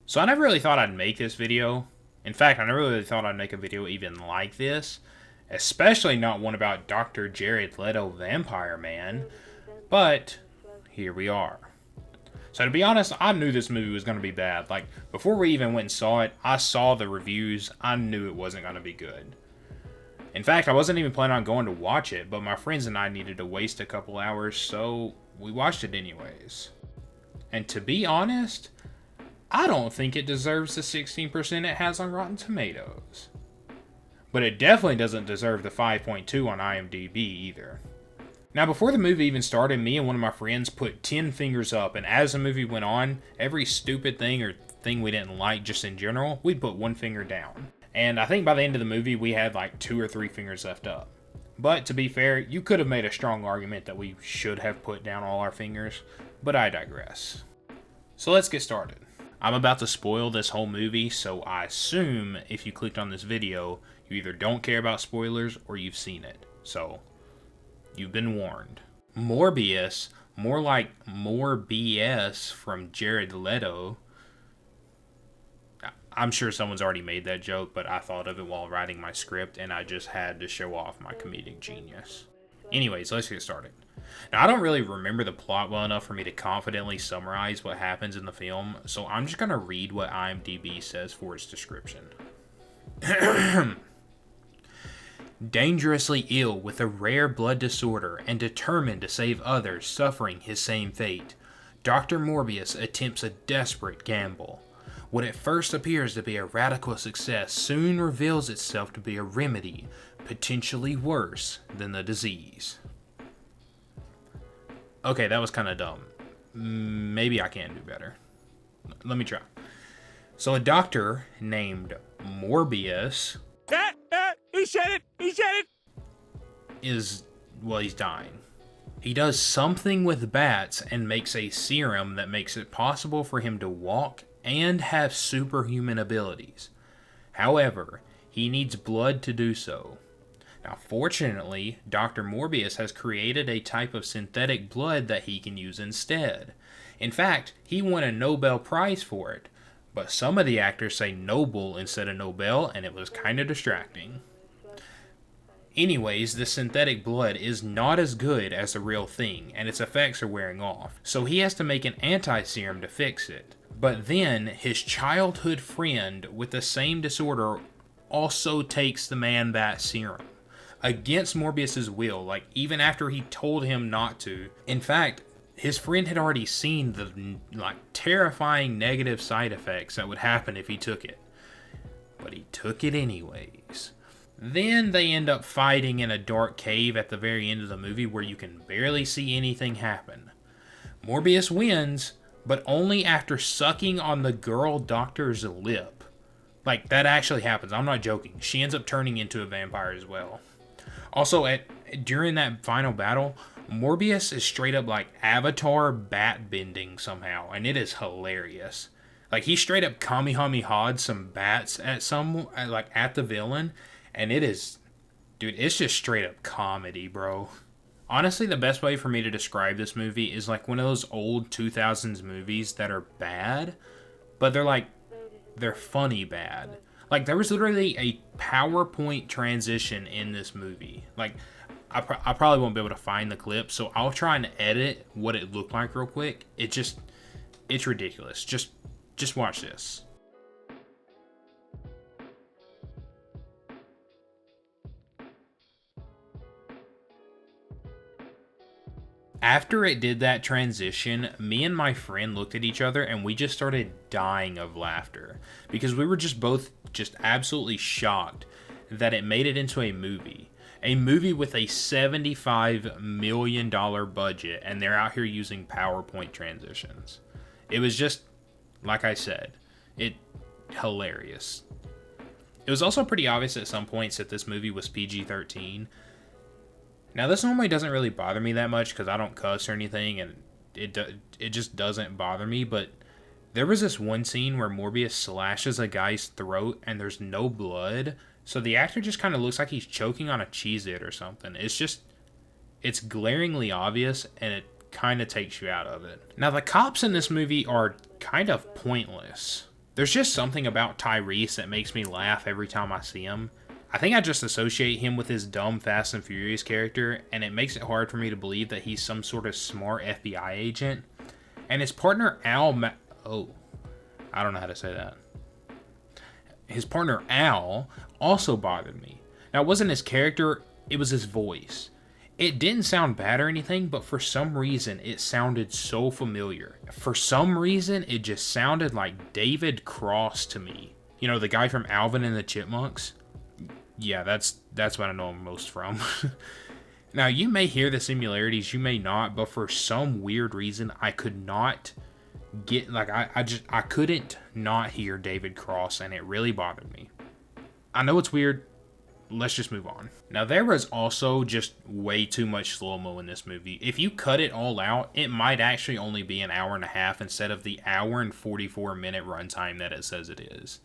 So I never really thought I'd make this video. In fact, I never really thought I'd make a video even like this. Especially not one about Dr. Jared Leto Vampire Man. But, here we are. So to be honest, I knew this movie was going to be bad. Like, before we even went and saw it, I saw the reviews. I knew it wasn't going to be good. In fact, I wasn't even planning on going to watch it, but my friends and I needed to waste a couple hours, so we watched it anyways. And to be honest, I don't think it deserves the 16% it has on Rotten Tomatoes. But it definitely doesn't deserve the 5.2 on IMDb either. Now, before the movie even started, me and one of my friends put 10 fingers up, and as the movie went on, every stupid thing or thing we didn't like just in general, we'd put one finger down. And I think by the end of the movie, we had like 2 or 3 fingers left up. But to be fair, you could have made a strong argument that we should have put down all our fingers, but I digress. So let's get started. I'm about to spoil this whole movie, so I assume if you clicked on this video, you either don't care about spoilers or you've seen it. So, you've been warned. Morbius, more like more BS from Jared Leto. I'm sure someone's already made that joke, but I thought of it while writing my script, and I just had to show off my comedic genius. Anyways, let's get started. Now, I don't really remember the plot well enough for me to confidently summarize what happens in the film, so I'm just going to read what IMDb says for its description. Dangerously ill with a rare blood disorder and determined to save others suffering his same fate, Dr. Morbius attempts a desperate gamble. What at first appears to be a radical success soon reveals itself to be a remedy, potentially worse than the disease. Okay, that was kind of dumb. Maybe I can do better. Let me try. So a doctor named Morbius... He said it! He's dying. He does something with bats and makes a serum that makes it possible for him to walk and have superhuman abilities. However, he needs blood to do so. Now, fortunately, Dr. Morbius has created a type of synthetic blood that he can use instead. In fact, he won a Nobel Prize for it, but some of the actors say Nobel instead of Nobel, and it was kind of distracting. Anyways, the synthetic blood is not as good as the real thing, and its effects are wearing off, so he has to make an anti-serum to fix it. But then, his childhood friend with the same disorder also takes the man-bat serum. Against Morbius's will, like even after he told him not to. In fact, his friend had already seen the terrifying negative side effects that would happen if he took it. But he took it anyways. Then they end up fighting in a dark cave at the very end of the movie where you can barely see anything happen. Morbius wins, but only after sucking on the girl doctor's lip. Like, that actually happens. I'm not joking. She ends up turning into a vampire as well. Also, during that final battle, Morbius is straight up like Avatar bat bending somehow, and it is hilarious. Like, he straight up Kamehameha'd some bats at the villain, and it is, dude, it's just straight up comedy, bro. Honestly, the best way for me to describe this movie is like one of those old 2000s movies that are bad, but they're funny bad. Like, there was literally a PowerPoint transition in this movie. Like, I probably won't be able to find the clip, so I'll try and edit what it looked like real quick. It's ridiculous. Just watch this. After it did that transition, me and my friend looked at each other and we just started dying of laughter because we were just both just absolutely shocked that it made it into a movie. A movie with a $75 million budget, and they're out here using PowerPoint transitions. It was just, like I said, hilarious. It was also pretty obvious at some points that this movie was PG-13. Now, this normally doesn't really bother me that much because I don't cuss or anything, and it just doesn't bother me, but there was this one scene where Morbius slashes a guy's throat and there's no blood, so the actor just kind of looks like he's choking on a Cheez-It or something. It's glaringly obvious, and it kind of takes you out of it. Now, the cops in this movie are kind of pointless. There's just something about Tyrese that makes me laugh every time I see him. I think I just associate him with his dumb Fast and Furious character, and it makes it hard for me to believe that he's some sort of smart FBI agent. And his partner I don't know how to say that. His partner Al also bothered me. Now, it wasn't his character, it was his voice. It didn't sound bad or anything, but for some reason, it sounded so familiar. For some reason, it just sounded like David Cross to me. You know, the guy from Alvin and the Chipmunks? Yeah, that's what I know him most from. Now, you may hear the similarities, you may not, but for some weird reason, I could not get, like, I couldn't not hear David Cross, and it really bothered me. I know it's weird. Let's just move on. Now, there was also just way too much slow-mo in this movie. If you cut it all out, it might actually only be an hour and a half instead of the hour and 44-minute runtime that it says it is.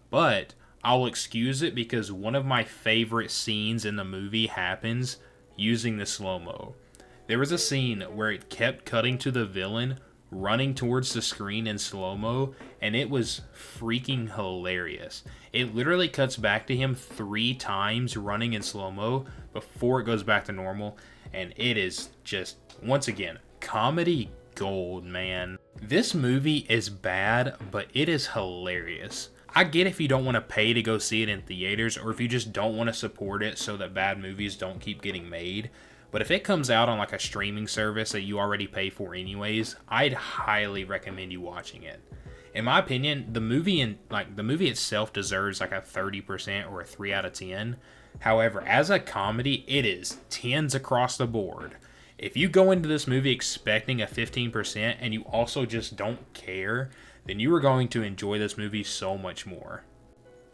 But I'll excuse it because one of my favorite scenes in the movie happens using the slow-mo. There was a scene where it kept cutting to the villain running towards the screen in slow-mo, and it was freaking hilarious. It literally cuts back to him 3 times running in slow-mo before it goes back to normal, and it is just, once again, comedy gold, man. This movie is bad, but it is hilarious. I get if you don't want to pay to go see it in theaters, or if you just don't want to support it so that bad movies don't keep getting made. But if it comes out on like a streaming service that you already pay for anyways, I'd highly recommend you watching it. In my opinion, the movie itself deserves like a 30% or a 3 out of 10. However, as a comedy, it is 10s across the board. If you go into this movie expecting a 15% and you also just don't care, then you are going to enjoy this movie so much more.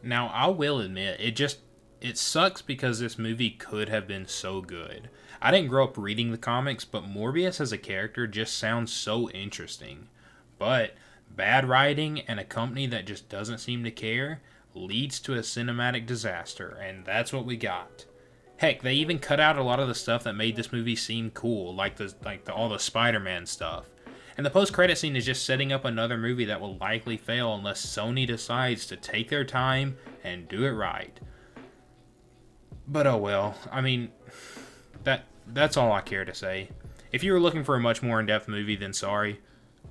Now, I will admit, it sucks because this movie could have been so good. I didn't grow up reading the comics, but Morbius as a character just sounds so interesting. But bad writing and a company that just doesn't seem to care leads to a cinematic disaster, and that's what we got. Heck, they even cut out a lot of the stuff that made this movie seem cool, like all the Spiderman stuff. And the post-credit scene is just setting up another movie that will likely fail unless Sony decides to take their time and do it right. But oh well, I mean, that's all I care to say. If you were looking for a much more in-depth movie, then sorry.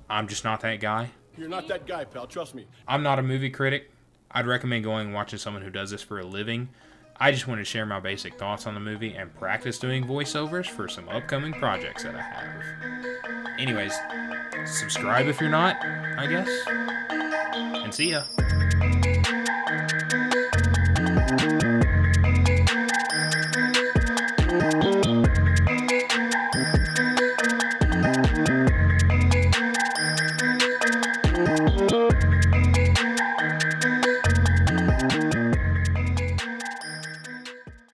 I'm just not that guy. You're not that guy, pal, trust me. I'm not a movie critic. I'd recommend going and watching someone who does this for a living. I just wanted to share my basic thoughts on the movie and practice doing voiceovers for some upcoming projects that I have. Anyways, subscribe if you're not, I guess. And see ya.